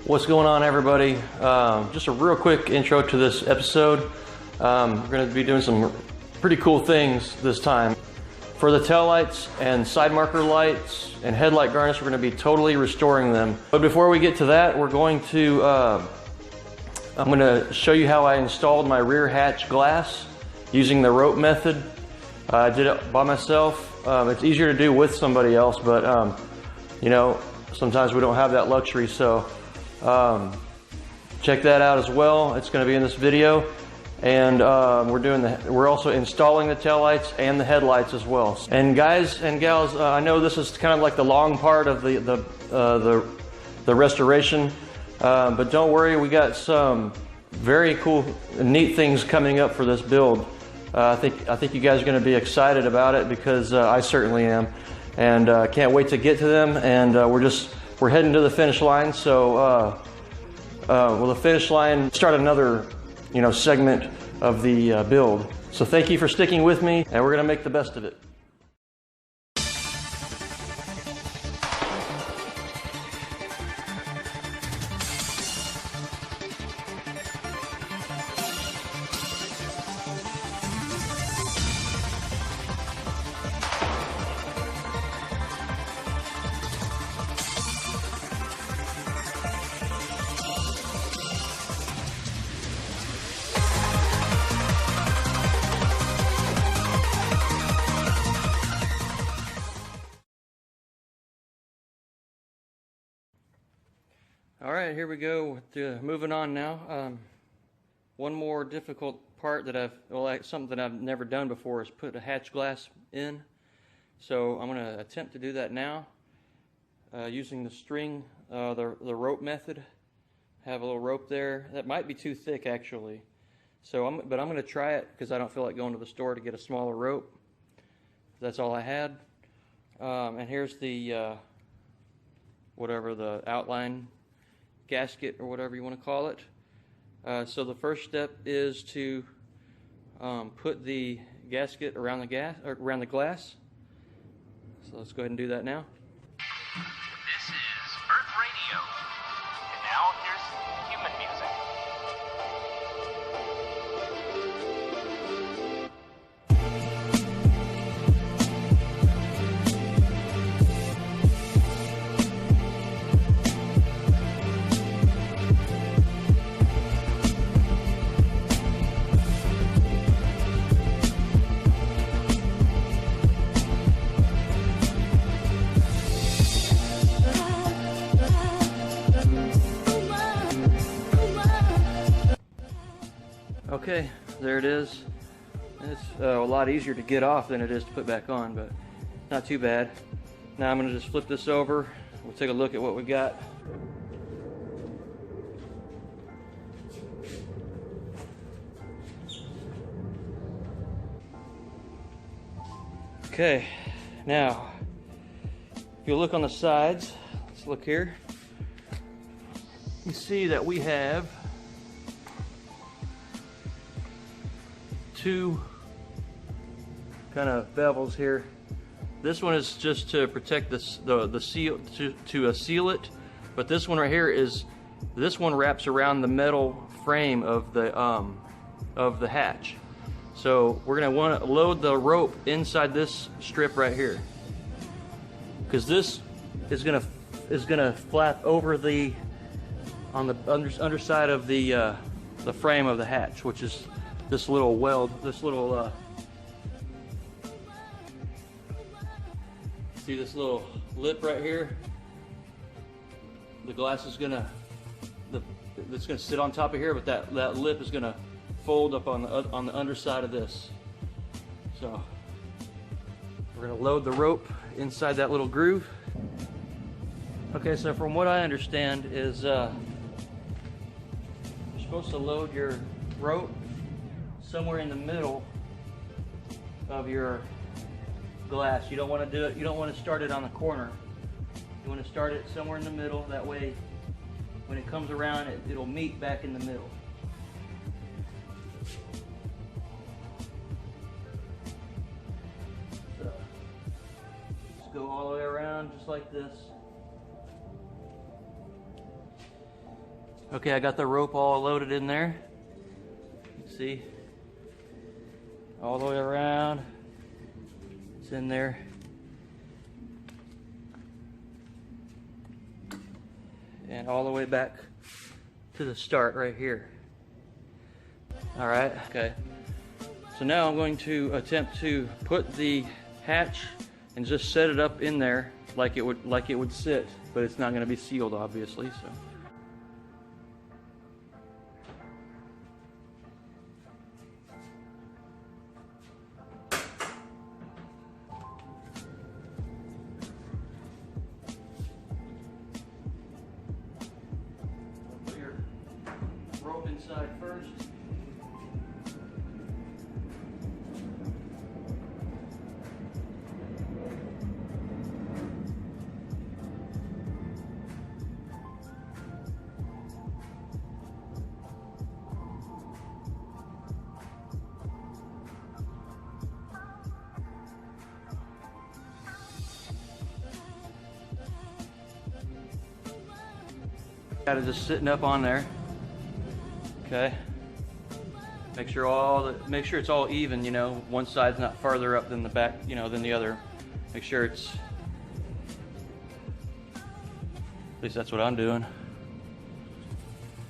What's going on, everybody? Just a real quick intro to this episode. We're going to be doing some pretty cool things this time. For the taillights and side marker lights and headlight garnish, we're going to be totally restoring them. But before we get to that, we're going to, I'm going to show you how I installed my rear hatch glass using the rope method. I did it by myself. It's easier to do with somebody else, but you know, sometimes we don't have that luxury, so check that out as well. It's going to be in this video, and we're also installing the taillights and the headlights as well. And guys and gals, I know this is kind of like the long part of the restoration, but don't worry, we got some very cool, neat things coming up for this build. I think you guys are going to be excited about it, because I certainly am, and can't wait to get to them. And we're heading to the finish line. So well, the finish line start another segment of the build. So thank you for sticking with me, and we're going to make the best of it. All right, here we go. Moving on now. One more difficult part that something that I've never done before is put a hatch glass in. So I'm going to attempt to do that now using the string, the rope method. Have a little rope there. That might be too thick, actually. But I'm going to try it, because I don't feel like going to the store to get a smaller rope. That's all I had. And here's the whatever the outline gasket, or whatever you want to call it. So the first step is to put the gasket around the glass. So let's go ahead and do that now. This is Earth Radio. And now here's human music. Okay, there it is. It's a lot easier to get off than it is to put back on, but not too bad. Now I'm going to just flip this over. We'll take a look at what we got. Okay, now if you look on the sides, let's look here. You see that we have two kind of bevels here. This one is just to protect the seal, to seal it, but this one right here wraps around the metal frame of the hatch. So we're gonna want to load the rope inside this strip right here, because this is gonna flap over on the underside of the frame of the hatch, which is this little weld, see this little lip right here? The glass is it's gonna sit on top of here, but that lip is gonna fold up on the underside of this. So we're gonna load the rope inside that little groove. Okay, so from what I understand is you're supposed to load your rope somewhere in the middle of your glass. You don't want to do it, you don't want to start it on the corner. You want to start it somewhere in the middle. That way when it comes around, it'll meet back in the middle. So just go all the way around just like this. Okay, I got the rope all loaded in there. See, all the way around. It's in there. And all the way back to the start right here. All right, okay. So now I'm going to attempt to put the hatch and just set it up in there like it would sit, but it's not going to be sealed, obviously. So. Put your rope inside first. Got it just sitting up on there. Okay. Make sure it's all even, you know. One side's not farther up than the back, you know, than the other. Make sure at least that's what I'm doing.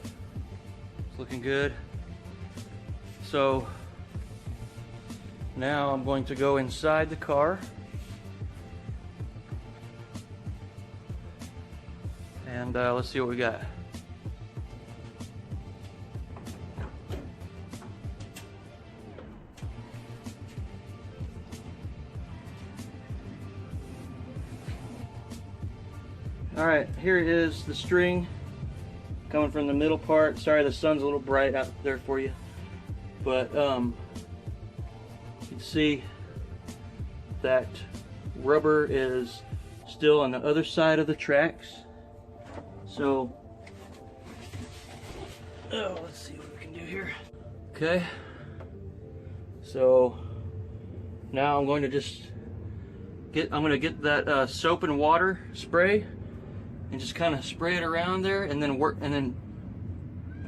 It's looking good. So now I'm going to go inside the car. And let's see what we got. All right, here is the string coming from the middle part. Sorry, the sun's a little bright out there for you, but you can see that rubber is still on the other side of the tracks. So, let's see what we can do here. Okay, so now I'm going to just get that soap and water spray and just kind of spray it around there, and then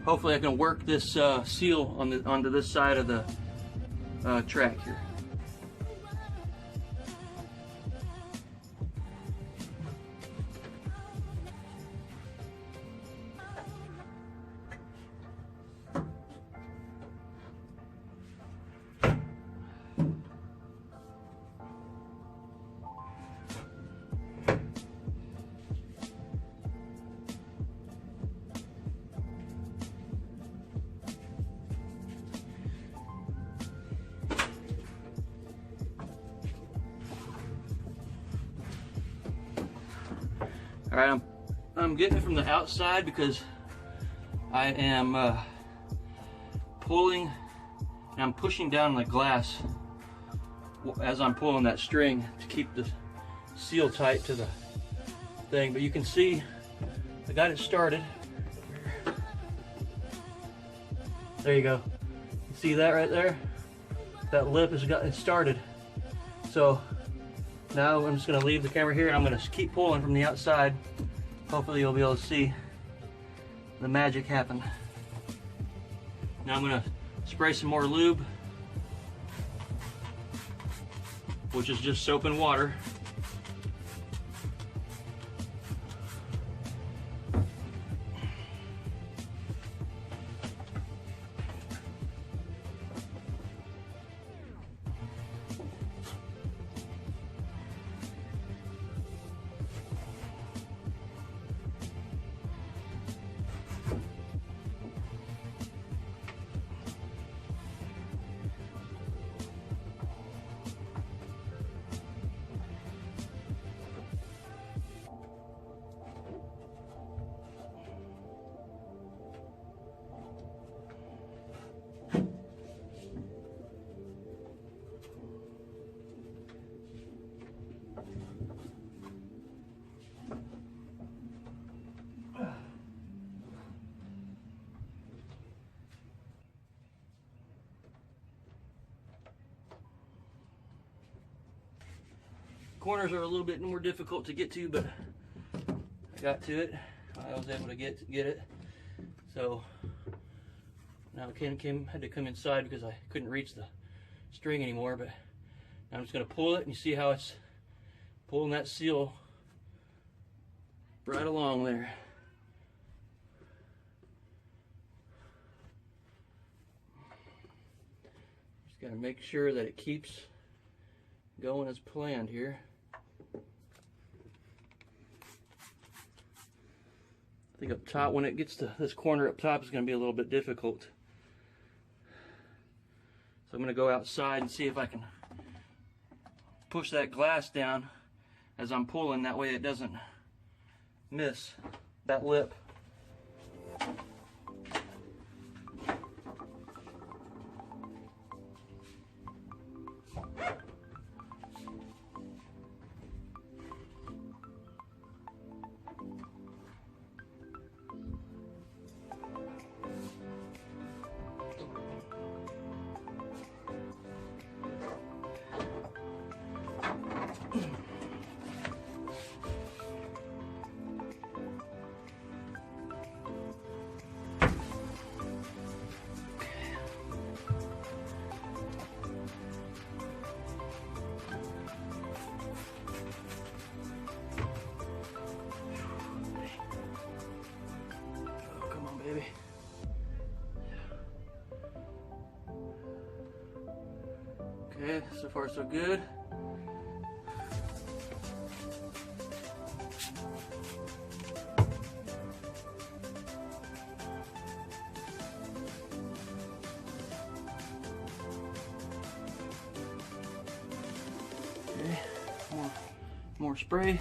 hopefully I can work this seal onto this side of the track here. All right, I'm getting it from the outside because I am pulling and I'm pushing down the glass as I'm pulling that string to keep the seal tight to the thing. But you can see I got it started. There you go. You see that right there? That lip has got it started. So now I'm just going to leave the camera here and I'm going to keep pulling from the outside. Hopefully you'll be able to see the magic happen. Now I'm going to spray some more lube, which is just soap and water. Corners are a little bit more difficult to get to, but I got to it. I was able to get it. So now I had to come inside because I couldn't reach the string anymore, but now I'm just going to pull it, and you see how it's pulling that seal right along there. Just got to make sure that it keeps going as planned here. I think up top, when it gets to this corner up top, is going to be a little bit difficult. So I'm going to go outside and see if I can push that glass down as I'm pulling, that way it doesn't miss that lip. Baby. Okay, so far so good. Okay, more spray.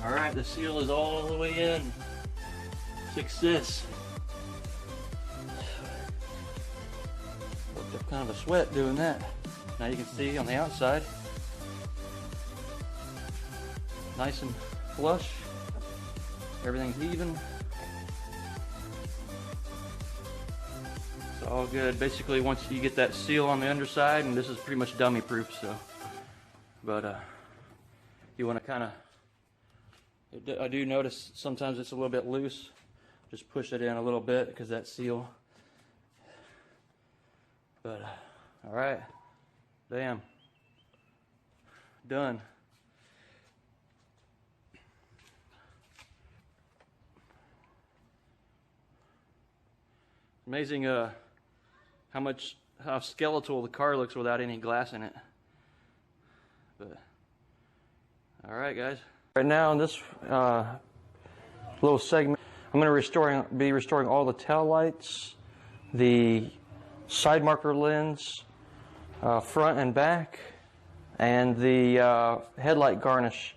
Alright, the seal is all the way in. Success. Worked up kind of a sweat doing that. Now you can see on the outside, nice and flush. Everything's even. It's all good. Basically, once you get that seal on the underside, and this is pretty much dummy proof, so. But you want to kind of, I do notice sometimes it's a little bit loose. Just push it in a little bit because that seal. But all right, bam, done. Amazing how skeletal the car looks without any glass in it. But all right, guys. Right now in this little segment, I'm going to be restoring all the tail lights, the side marker lens, front and back, and the headlight garnish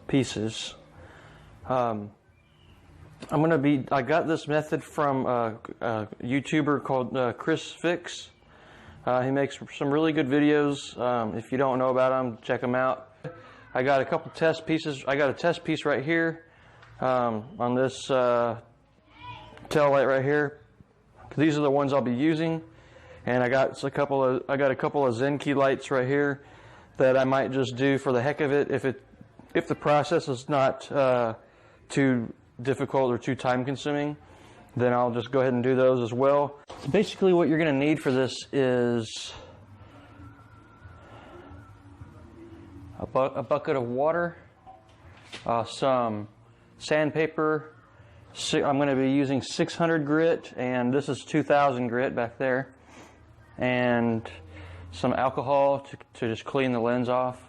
pieces. I got this method from a YouTuber called Chris Fix. He makes some really good videos. If you don't know about him, check him out. I got a couple test pieces. I got a test piece right here on this tail light right here. These are the ones I'll be using, and I got a couple of Zen key lights right here that I might just do for the heck of it. If the process is not too difficult or too time consuming, then I'll just go ahead and do those as well. So basically what you're going to need for this is a bucket of water, some sandpaper. I'm going to be using 600 grit, and this is 2000 grit back there, and some alcohol to just clean the lens off.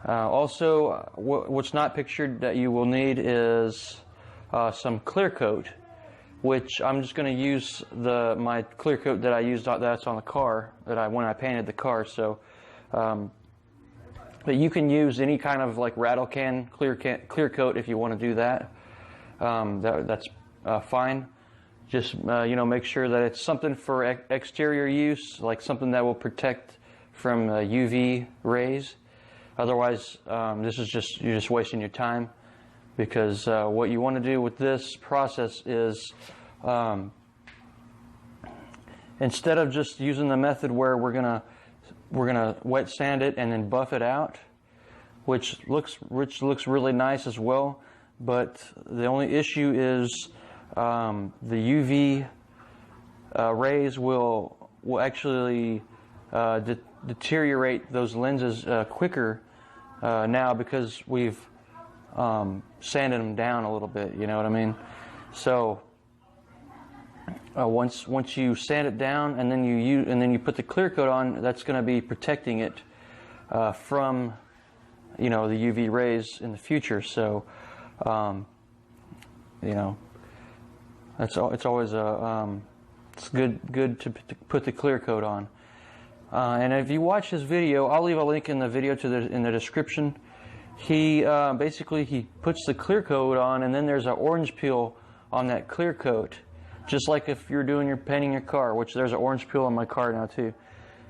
Also, what's not pictured that you will need is some clear coat, which I'm just going to use my clear coat that I used that's on the car when I painted the car. So, but you can use any kind of like rattle can clear coat if you want to do that. That's fine. Just make sure that it's something for exterior use, like something that will protect from UV rays. Otherwise, you're just wasting your time, because what you want to do with this process is instead of just using the method where we're gonna wet sand it and then buff it out, which looks really nice as well. But the only issue is the UV rays will actually deteriorate those lenses quicker now, because we've sanded them down a little bit. You know what I mean? So once you sand it down and then you put the clear coat on, that's going to be protecting it from the UV rays in the future. So it's always it's good to put the clear coat on. And if you watch his video, I'll leave a link in the video in the description. He basically puts the clear coat on, and then there's an orange peel on that clear coat, just like if you're painting your car, which there's an orange peel on my car now too.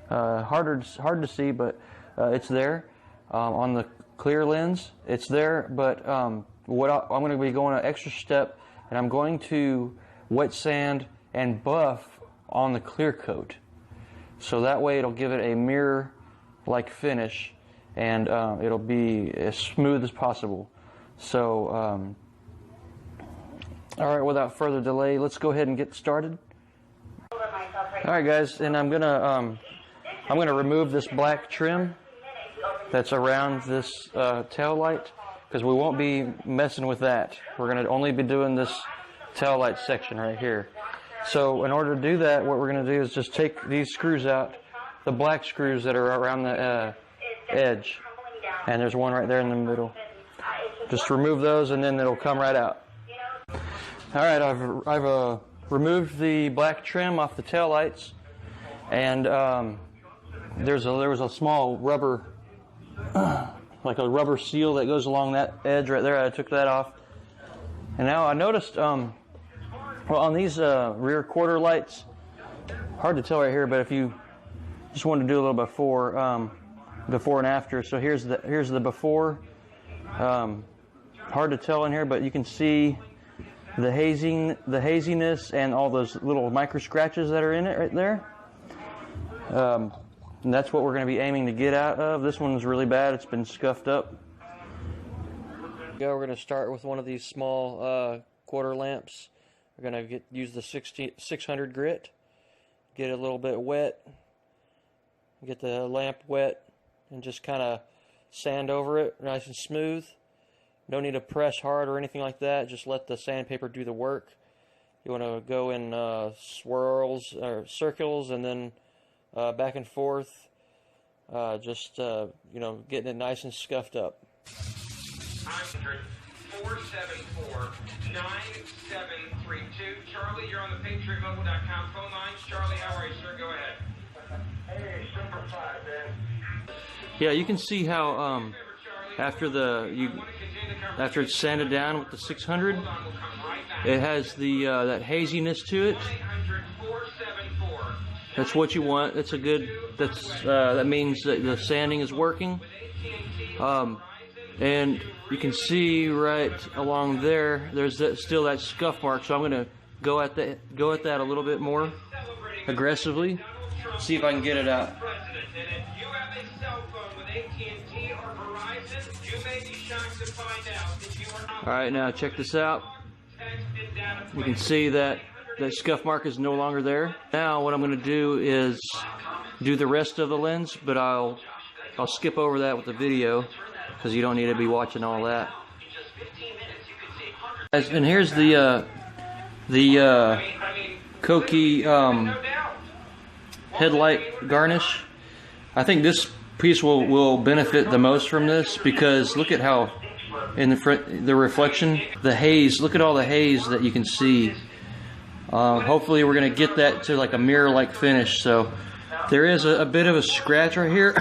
Hard to see, but it's there on the clear lens. It's there, but I'm going to be going an extra step, and I'm going to wet sand and buff on the clear coat. So that way it'll give it a mirror-like finish, and it'll be as smooth as possible. So, all right, without further delay, let's go ahead and get started. All right, guys, and I'm gonna remove this black trim that's around this tail light, because we won't be messing with that. We're going to only be doing this tail light section right here. So in order to do that, what we're going to do is just take these screws out, the black screws that are around the edge, and there's one right there in the middle. Just remove those, and then it'll come right out. All right, I've removed the black trim off the tail lights, and there was a small rubber, like a rubber seal that goes along that edge right there. I took that off, and now I noticed, well, on these rear quarter lights, hard to tell right here, but if you just want to do a little before and after. So here's the before. Hard to tell in here, but you can see the haziness and all those little micro scratches that are in it right there. And that's what we're going to be aiming to get out of. This one's really bad. It's been scuffed up. We're going to start with one of these small quarter lamps. We're going to use the 600 grit. Get it a little bit wet. Get the lamp wet and just kind of sand over it nice and smooth. No need to press hard or anything like that. Just let the sandpaper do the work. You want to go in swirls or circles, and then back and forth, just getting it nice and scuffed up. 474-9732. Charlie, you're on the PatriotMobile.com phone lines. Charlie, how are you, sir? Go ahead. Hey, Super 5, man. Yeah, you can see how after it's sanded down with the 600, it has the that haziness to it. That's what you want. That's a good. That means that the sanding is working. And you can see right along there, there's still that scuff mark. So I'm going to go at that a little bit more aggressively. See if I can get it out. All right, now check this out. You can see that the scuff mark is no longer there. Now what I'm going to do is do the rest of the lens, but I'll skip over that with the video because you don't need to be watching all that. And here's the Koki headlight garnish. I think this piece will benefit the most from this because look at how in the front, the reflection, the haze. Look at all the haze that you can see. Hopefully we're going to get that to like a mirror-like finish. So there is a bit of a scratch right here.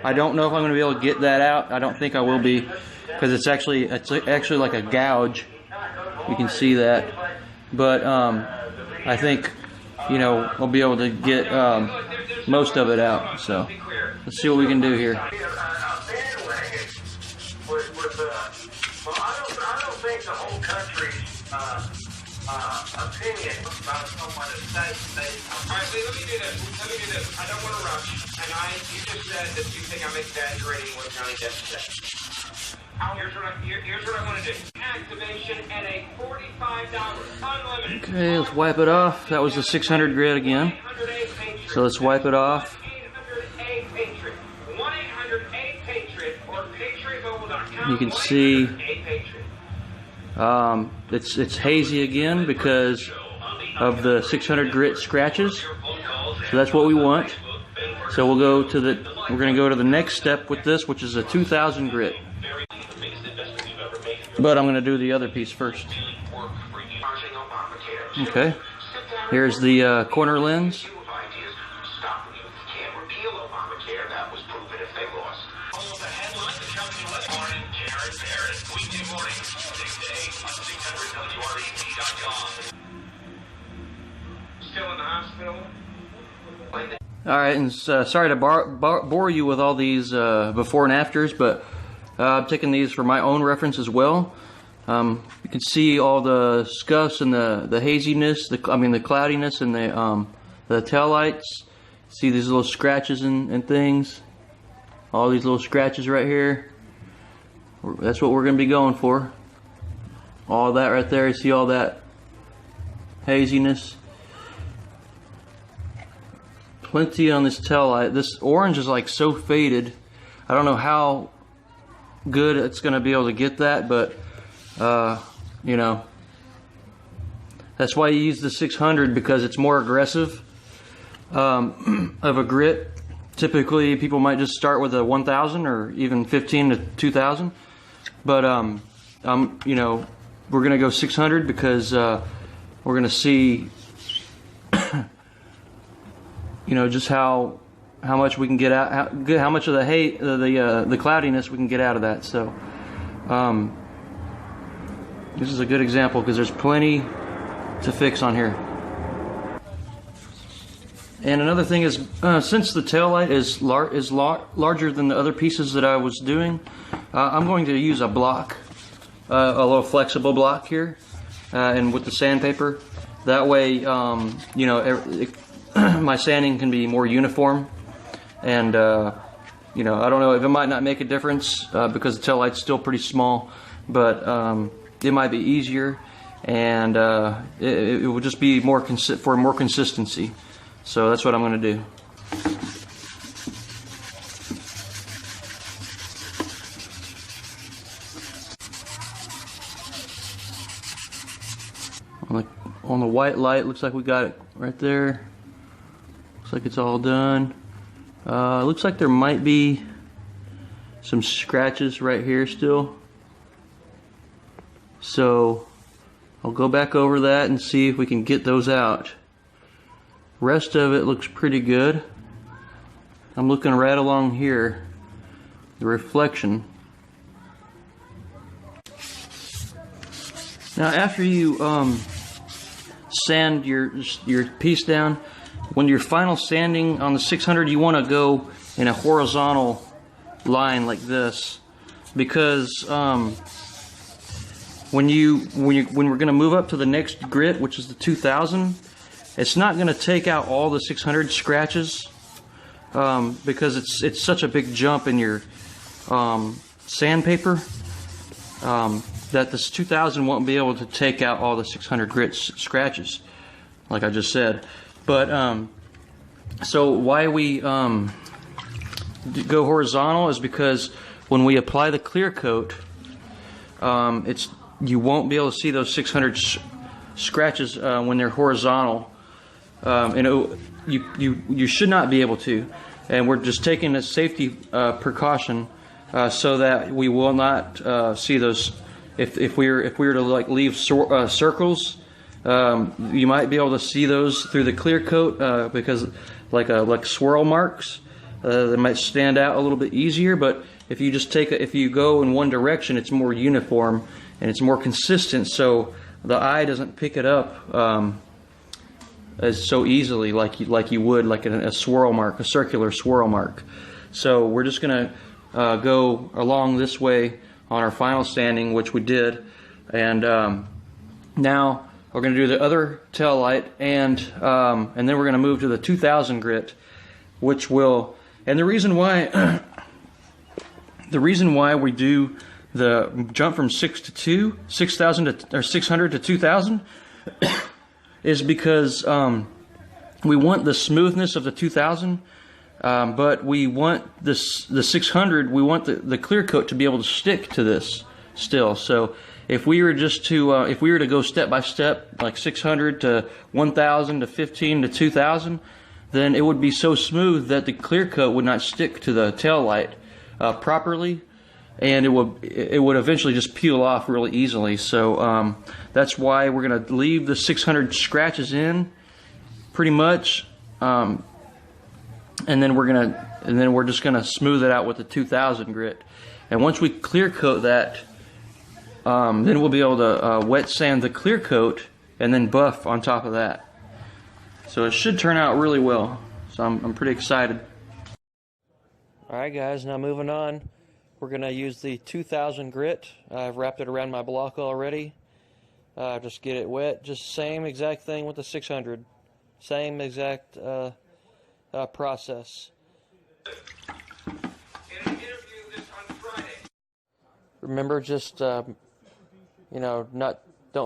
I don't know if I'm going to be able to get that out. I don't think I will be because it's actually like a gouge. You can see that. But I think, you know, we'll be able to get most of it out. So let's see what we can do here. I don't think the whole country's opinion about someone that says they... All right, let me do this. I don't want to rush. And you just said that you think I'm exaggerating what Johnny Depp said. Here's what I want to do. Activation at a $45 unlimited. Okay, let's wipe it off. That was the 600 grit again. So let's wipe it off. You can see it's hazy again because of the 600 grit scratches. So that's what we want. So we're going to go to the next step with this, which is a 2000 grit. But I'm going to do the other piece first. Okay. Here's the corner lens. Still in the hospital? Alright, and sorry to bore you with all these before and afters, but I'm taking these for my own reference as well. You can see all the scuffs and the haziness, the cloudiness and the taillights. See these little scratches and things. All these little scratches right here. That's what we're going to be going for. All that right there, you see all that haziness. Plenty on this taillight. This orange is like so faded. I don't know how good it's going to be able to get that, but you know, that's why you use the 600 because it's more aggressive of a grit. Typically people might just start with a 1000 or even 15 to 2000, but you know, we're going to go 600 because we're going to see you know, just how much we can get out, how much of the cloudiness we can get out of that. So this is a good example because there's plenty to fix on here. And another thing is, since the taillight is larger than the other pieces that I was doing, I'm going to use a block, a little flexible block here, and with the sandpaper. That way, you know, my sanding can be more uniform, and you know, I don't know if it might not make a difference because the taillight's still pretty small, but it might be easier, and it will just be more for more consistency. So that's what I'm going to do. On the white light, looks like we got it right there. Looks like it's all done. Looks like there might be some scratches right here still. So I'll go back over that and see if we can get those out. Rest of it looks pretty good. I'm looking right along here, the reflection. Now after you sand your piece down, when you're final sanding on the 600, you want to go in a horizontal line like this, because when we're going to move up to the next grit, which is the 2000, it's not going to take out all the 600 scratches, because it's such a big jump in your sandpaper, that this 2000 won't be able to take out all the 600 grit scratches, like I just said. But so why we go horizontal is because when we apply the clear coat, you won't be able to see those 600 scratches when they're horizontal. You should not be able to, and we're just taking a safety precaution so that we will not see those. If we were to like leave circles, you might be able to see those through the clear coat, because like swirl marks, they might stand out a little bit easier. But if you just if you go in one direction, it's more uniform and it's more consistent, so the eye doesn't pick it up as so easily like you would like a swirl mark, a circular swirl mark. So we're just gonna go along this way on our final sanding, which we did, and now we're going to do the other tail light, and then we're going to move to the 2000 grit, which will. And the reason why we do the jump from 600 to 2000 is because we want the smoothness of the 2000, but we want the 600. We want the clear coat to be able to stick to this still. So if we were just to if we were to go step by step, like 600 to 1000 to 15 to 2000, then it would be so smooth that the clear coat would not stick to the tail light properly, and it would eventually just peel off really easily. So that's why we're going to leave the 600 scratches in, pretty much, and then we're just going to smooth it out with the 2000 grit. And once we clear coat that, then we'll be able to wet sand the clear coat and then buff on top of that. So it should turn out really well. So I'm pretty excited. Alright guys, now moving on. We're going to use the 2000 grit. I've wrapped it around my block already. Just get it wet. Just same exact thing with the 600. Same exact process. Remember, just don't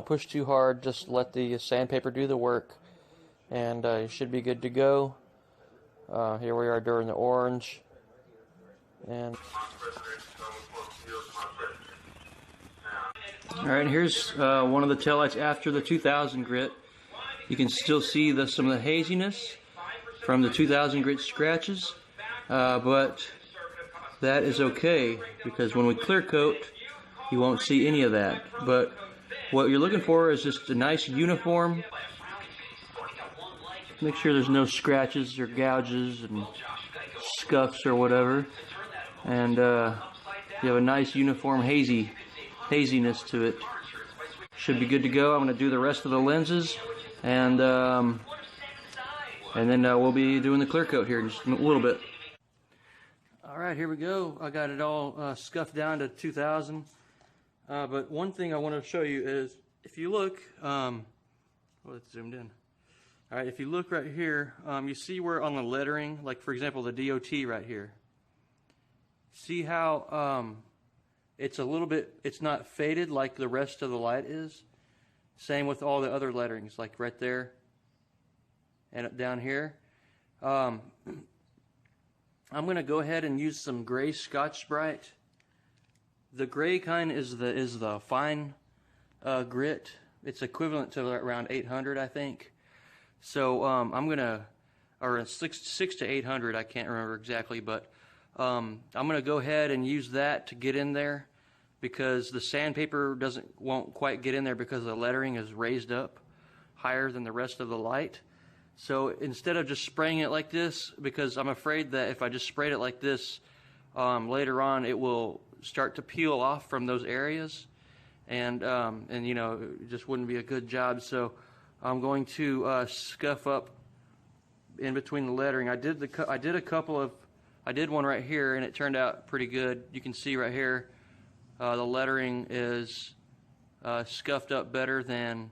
push too hard. Just let the sandpaper do the work, and you should be good to go. Here we are during the orange, and all right. Here's one of the taillights after the 2000 grit. You can still see some of the haziness from the 2000 grit scratches, but that is okay, because when we clear coat, you won't see any of that. But what you're looking for is just a nice uniform. Make sure there's no scratches or gouges and scuffs or whatever, and you have a nice uniform haziness to it. Should be good to go. I'm going to do the rest of the lenses, and then we'll be doing the clear coat here in just a little bit. Alright, here we go. I got it all scuffed down to 2000. But one thing I want to show you is, if you look, it's zoomed in. Alright, if you look right here, you see where on the lettering, like for example the DOT right here. See how it's a little bit, it's not faded like the rest of the light is? Same with all the other letterings, like right there and down here. I'm going to go ahead and use some gray Scotch-Brite. The gray kind is the fine grit. It's equivalent to around 800, I think. So I'm going to, or 6 to 800, I can't remember exactly, but I'm going to go ahead and use that to get in there, because the sandpaper won't quite get in there because the lettering is raised up higher than the rest of the light. So instead of just spraying it like this, because I'm afraid that if I just sprayed it like this, later on it will start to peel off from those areas, and it just wouldn't be a good job. So I'm going to scuff up in between the lettering. I did one right here, and it turned out pretty good. You can see right here, the lettering is scuffed up better than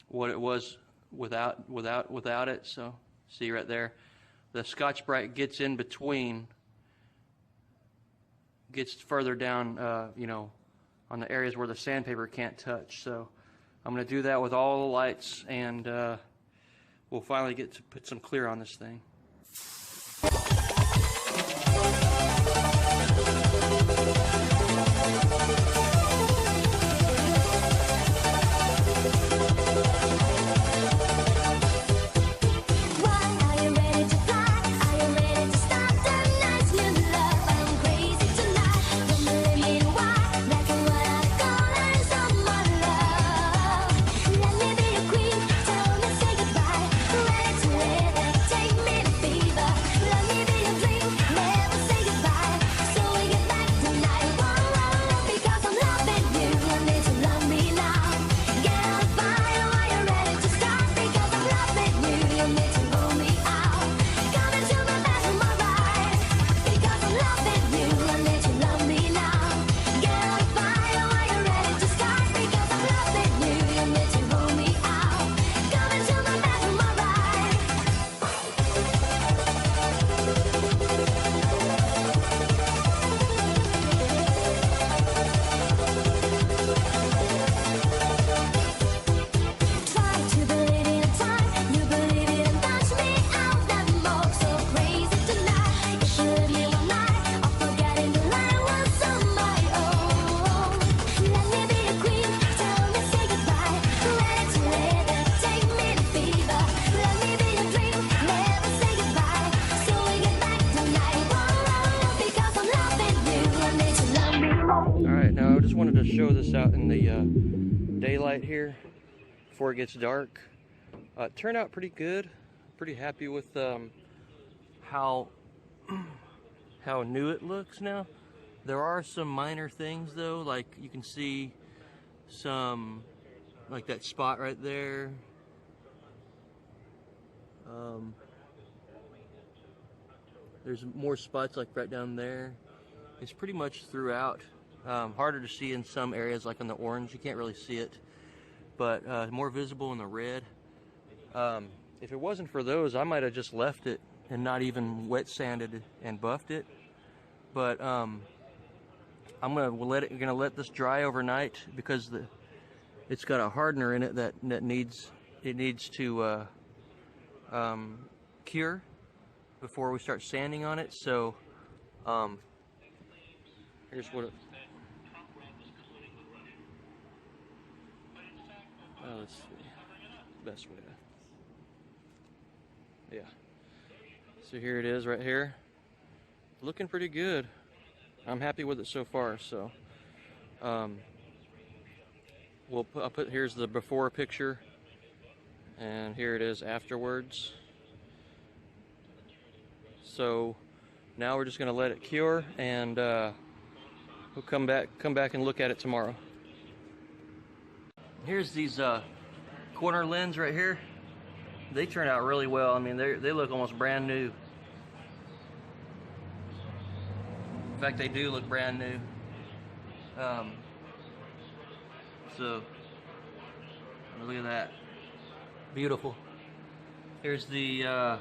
what it was without it. So see right there, the Scotch-Brite gets in between, gets further down, you know, on the areas where the sandpaper can't touch. So I'm going to do that with all the lights, and we'll finally get to put some clear on this thing. Alright, now I just wanted to show this out in the daylight here before it gets dark. It turned out pretty good. Pretty happy with how new it looks now. There are some minor things though, like you can see some, like that spot right there. There's more spots like right down there. It's pretty much throughout. Harder to see in some areas, like on the orange, you can't really see it, but more visible in the red. If it wasn't for those, I might have just left it and not even wet sanded and buffed it. But I'm gonna let this dry overnight, because it's got a hardener in it that needs to cure before we start sanding on it. So here's what it. Let's see. Best way to. Yeah. So here it is right here. Looking pretty good. I'm happy with it so far. So I'll put here's the before picture, and here it is afterwards. So now we're just going to let it cure, and we'll come back and look at it tomorrow. Here's these corner lens right here. They turn out really well. I mean, they look almost brand new. In fact, they do look brand new. So look at that, beautiful. Here's the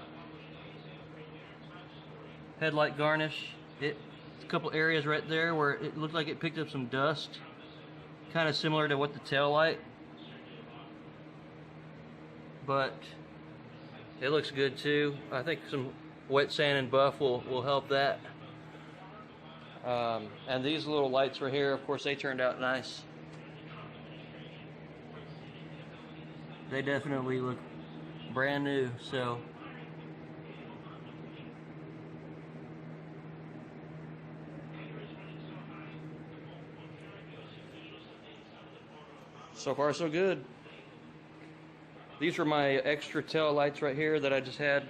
headlight garnish. A couple areas right there where it looked like it picked up some dust, kind of similar to what the tail light, but it looks good too. I think some wet sand and buff will help that. And these little lights right here, of course, they turned out nice. They definitely look brand new. So far so good. These are my extra tail lights right here that I just had.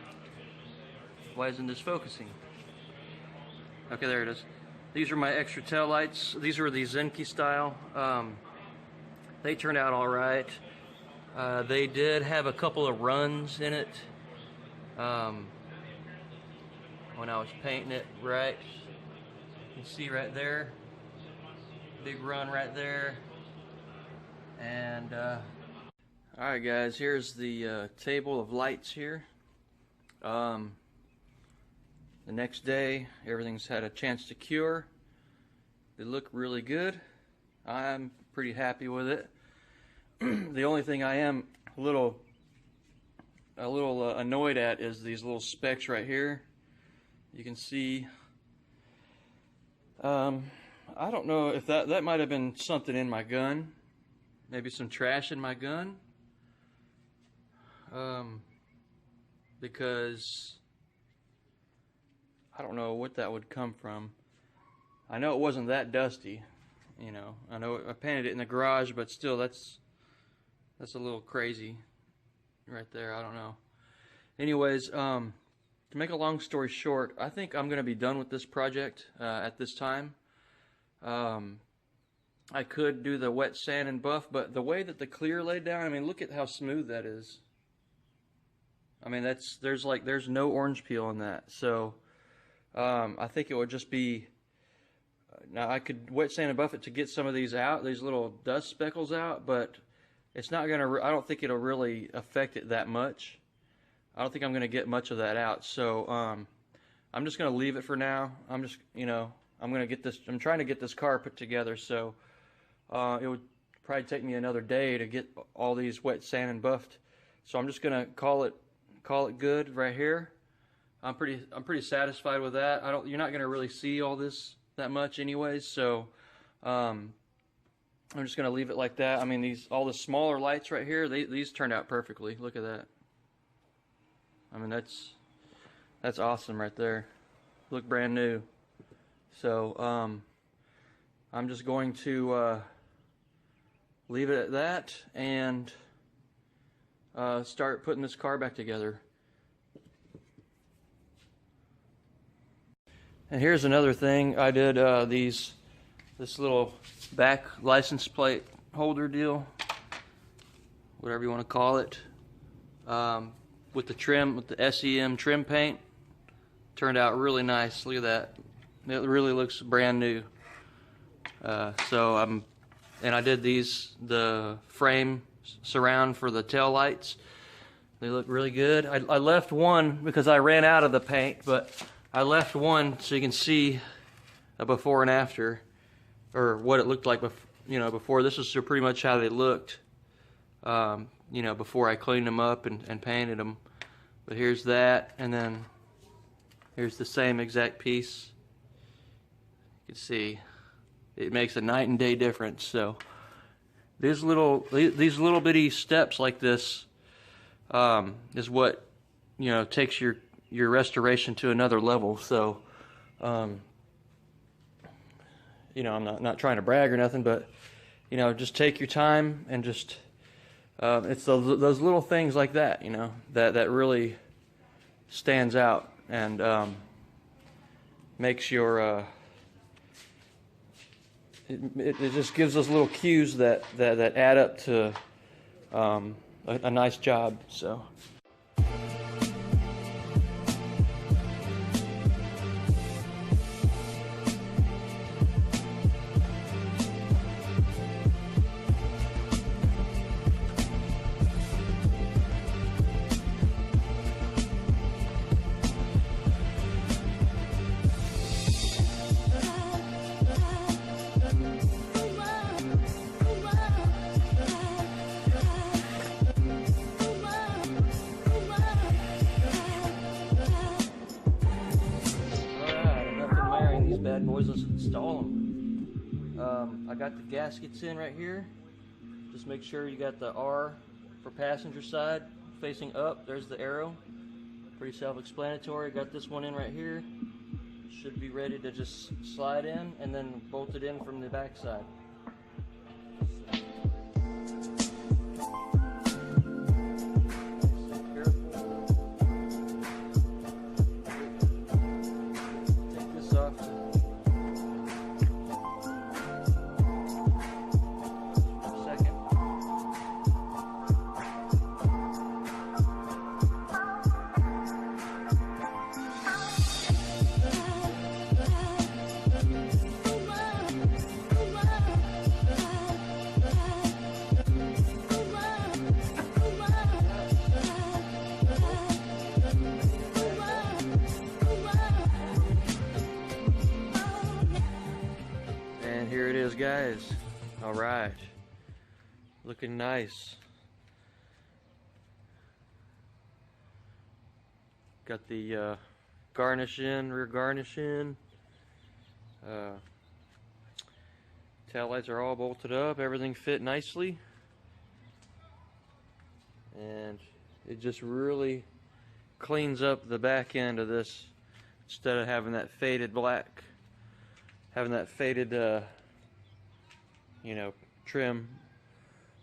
Why isn't this focusing? Okay, there it is. These are my extra tail lights. These are the Zenki style. They turned out all right. They did have a couple of runs in it, when I was painting it, right? You can see right there, big run right there. And alright guys, here's the table of lights here. The next day, everything's had a chance to cure. They look really good. I'm pretty happy with it. The only thing I am a little annoyed at is these little specks right here. You can see. I don't know if that might have been something in my gun. Maybe some trash in my gun. Because I don't know what that would come from. I know it wasn't that dusty, you know. I know I painted it in the garage, but still, that's a little crazy right there. I don't know. Anyways, to make a long story short, I think I'm going to be done with this project at this time. I could do the wet sand and buff, but the way that the clear laid down, I mean, look at how smooth that is. I mean, there's no orange peel on that. So I think it would just be. Now I could wet sand and buff it to get some of these out, these little dust speckles out, but it's not gonna. I don't think it'll really affect it that much. I don't think I'm gonna get much of that out. So I'm just gonna leave it for now. I'm just, you know, I'm trying to get this car put together. So it would probably take me another day to get all these wet sand and buffed. So I'm just gonna call it good right here. I'm pretty satisfied with that. You're not gonna really see all this that much anyways, so I'm just gonna leave it like that. I mean, all the smaller lights right here, these turned out perfectly. Look at that. I mean, that's awesome right there. Look brand new. So I'm just going to leave it at that and start putting this car back together. And here's another thing. I did this little back license plate holder deal, whatever you want to call it, with the trim, with the SEM trim paint. Turned out really nice. Look at that. It really looks brand new. And I did the frame surround for the tail lights. They look really good. I left one because I ran out of the paint, but I left one so you can see a before and after, or what it looked like before. This is pretty much how they looked, before I cleaned them up and painted them. But here's that, and then here's the same exact piece. You can see it makes a night and day difference. So these little bitty steps like this is what takes your restoration to another level. So I'm not trying to brag or nothing, but just take your time and just it's those little things like that that really stands out and makes your it just gives us little cues that add up to a nice job. So bad boys, let's install them. I got the gaskets in right here. Just make sure you got the R for passenger side facing up. There's the arrow. Pretty self-explanatory. Got this one in right here. Should be ready to just slide in and then bolt it in from the back side. guys. All right, looking nice. Got the garnish in, rear garnish in. Taillights are all bolted up. Everything fit nicely, and it just really cleans up the back end of this instead of having that faded black, having that faded you know, trim.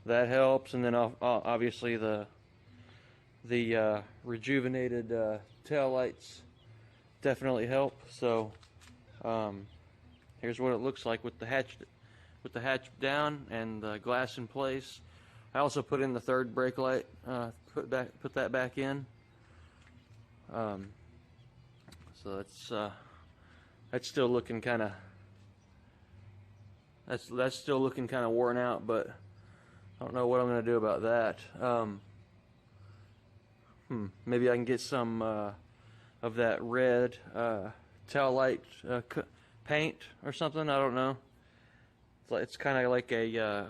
That helps. And then obviously the rejuvenated taillights definitely help. So here's what it looks like with the hatch down and the glass in place. I also put in the third brake light, put that back in. So that's still looking kind of still looking kind of worn out, but I don't know what I'm going to do about that. Maybe I can get some of that red tail light paint or something. I don't know. It's kind of like a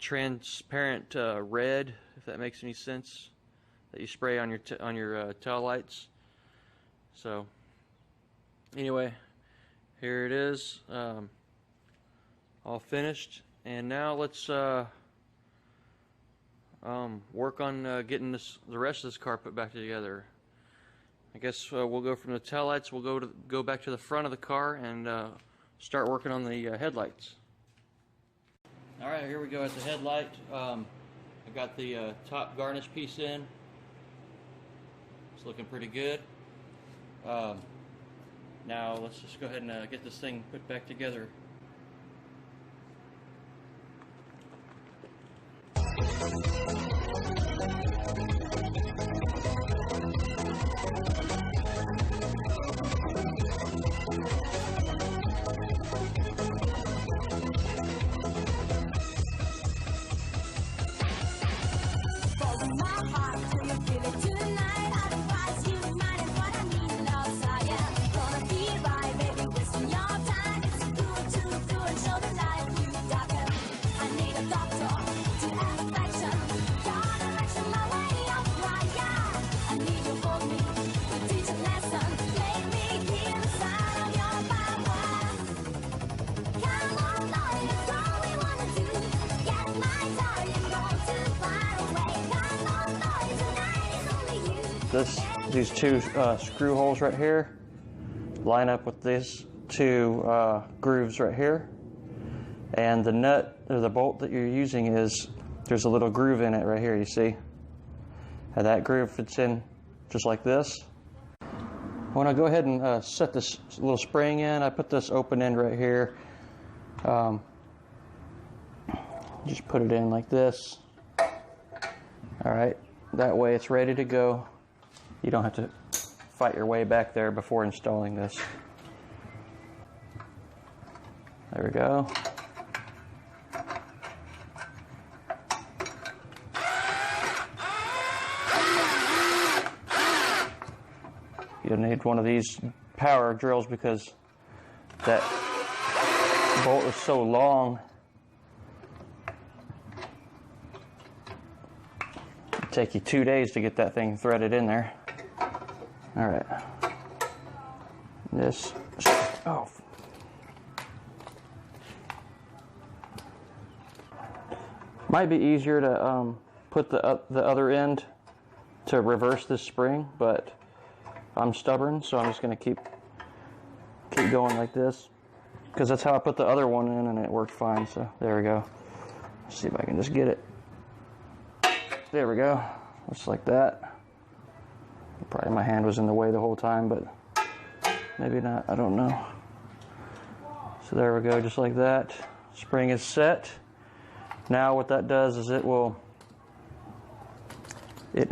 transparent red, if that makes any sense, that you spray on your tail lights. So anyway, here it is, all finished, and now let's work on getting the rest of this car put back together. I guess we'll go from the taillights. We'll go back to the front of the car and start working on the headlights. All right, here we go at the headlight. I got the top garnish piece in. It's looking pretty good. Now let's just go ahead and get this thing put back together. These two screw holes right here line up with these two grooves right here, and the nut or the bolt that you're using there's a little groove in it right here, you see, and that groove fits in just like this. When I go ahead and set this little spring in, I put this open end right here, just put it in like this. All right, that way it's ready to go. You don't have to fight your way back there before installing this. There we go. You'll need one of these power drills because that bolt is so long. It'll take you 2 days to get that thing threaded in there. All right. This. Oh. Might be easier to put the other end to reverse this spring, but I'm stubborn, so I'm just going to keep going like this, because that's how I put the other one in, and it worked fine. So there we go. Let's see if I can just get it. There we go. Just like that. Probably my hand was in the way the whole time, but maybe not. I don't know. So there we go, just like that. Spring is set. Now what that does is it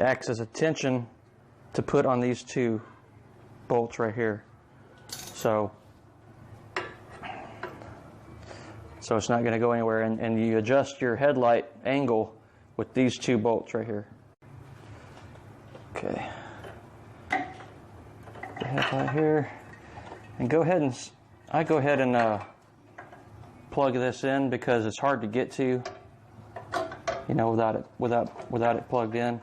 acts as a tension to put on these two bolts right here. So it's not going to go anywhere, and you adjust your headlight angle with these two bolts right here. Okay. The headlight here, and I go ahead and plug this in because it's hard to get to, you know, without it plugged in.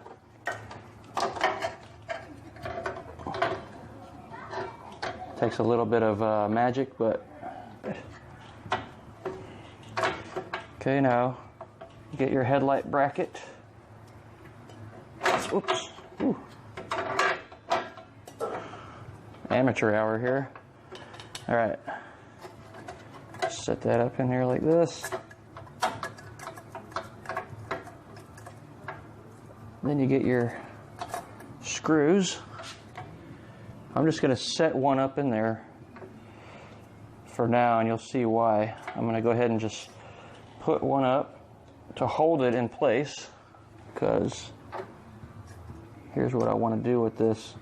Takes a little bit of magic, but okay. Now get your headlight bracket. Oops. Ooh. Amateur hour here. All right. Set that up in here like this. Then you get your screws. I'm just going to set one up in there for now, and you'll see why. I'm going to go ahead and just put one up to hold it in place, because here's what I want to do with this.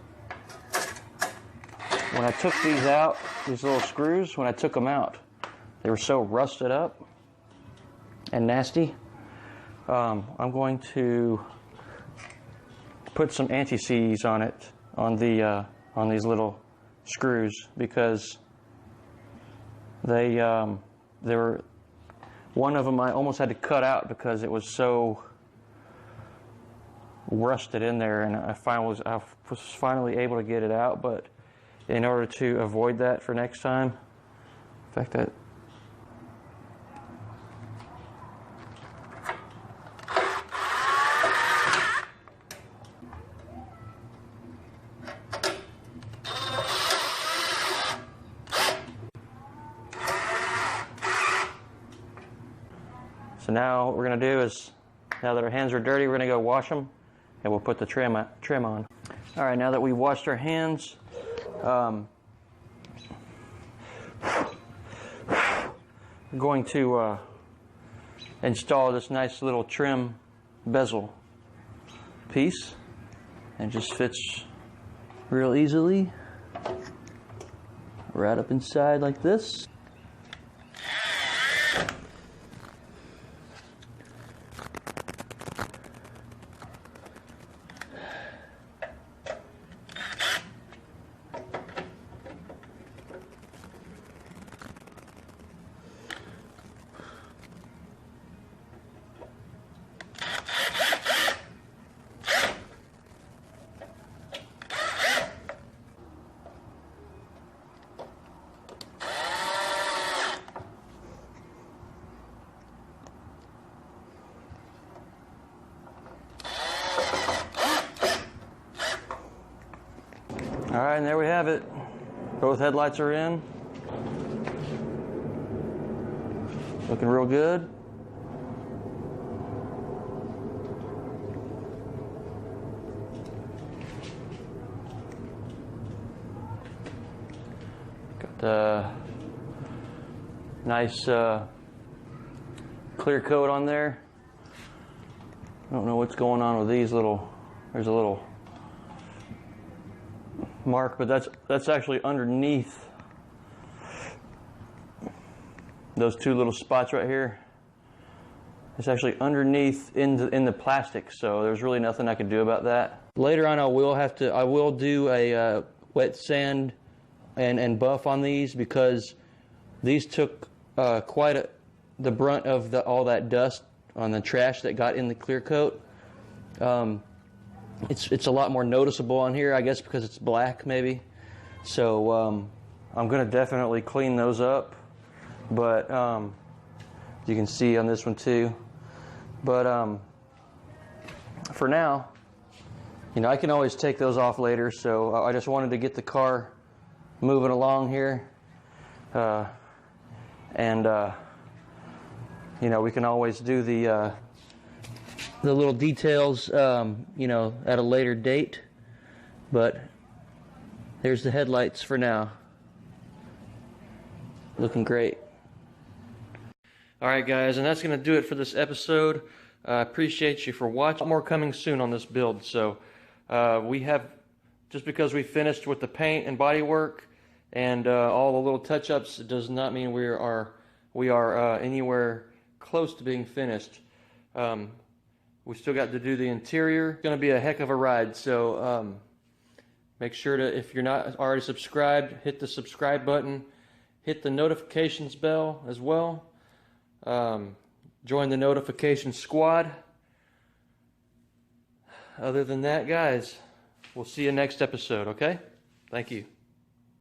When I took these out, these little screws, when I took them out, they were so rusted up and nasty. I'm going to put some anti-seize on it, on these little screws, because they were, one of them I almost had to cut out because it was so rusted in there, and I was finally able to get it out. But in order to avoid that for next time, in fact, that so now what we're going to do is, now that our hands are dirty, we're going to go wash them, and we'll put the trim on. All right, now that we washed our hands, I'm going to install this nice little trim bezel piece, and it just fits real easily right up inside like this. All right, and there we have it. Both headlights are in. Looking real good. Got the nice clear coat on there. I don't know what's going on with these little, there's a little mark, but that's actually underneath those two little spots right here. It's actually underneath in the plastic, so there's really nothing I can do about that. Later on, I will do a wet sand and buff on these, because these took quite the brunt of all that dust on the trash that got in the clear coat. It's a lot more noticeable on here, I guess, because it's black, maybe. So I'm going to definitely clean those up. But you can see on this one too. But for now, you know, I can always take those off later. So I just wanted to get the car moving along here, and you know, we can always do the little details, you know, at a later date. But there's the headlights for now. Looking great. All right, guys, and that's going to do it for this episode. I appreciate you for watching. More coming soon on this build. So we have, just because we finished with the paint and body work and all the little touch-ups, it does not mean we are anywhere close to being finished. We still got to do the interior. It's going to be a heck of a ride. So make sure to, if you're not already subscribed, hit the subscribe button. Hit the notifications bell as well. Join the notification squad. Other than that, guys, we'll see you next episode, okay? Thank you.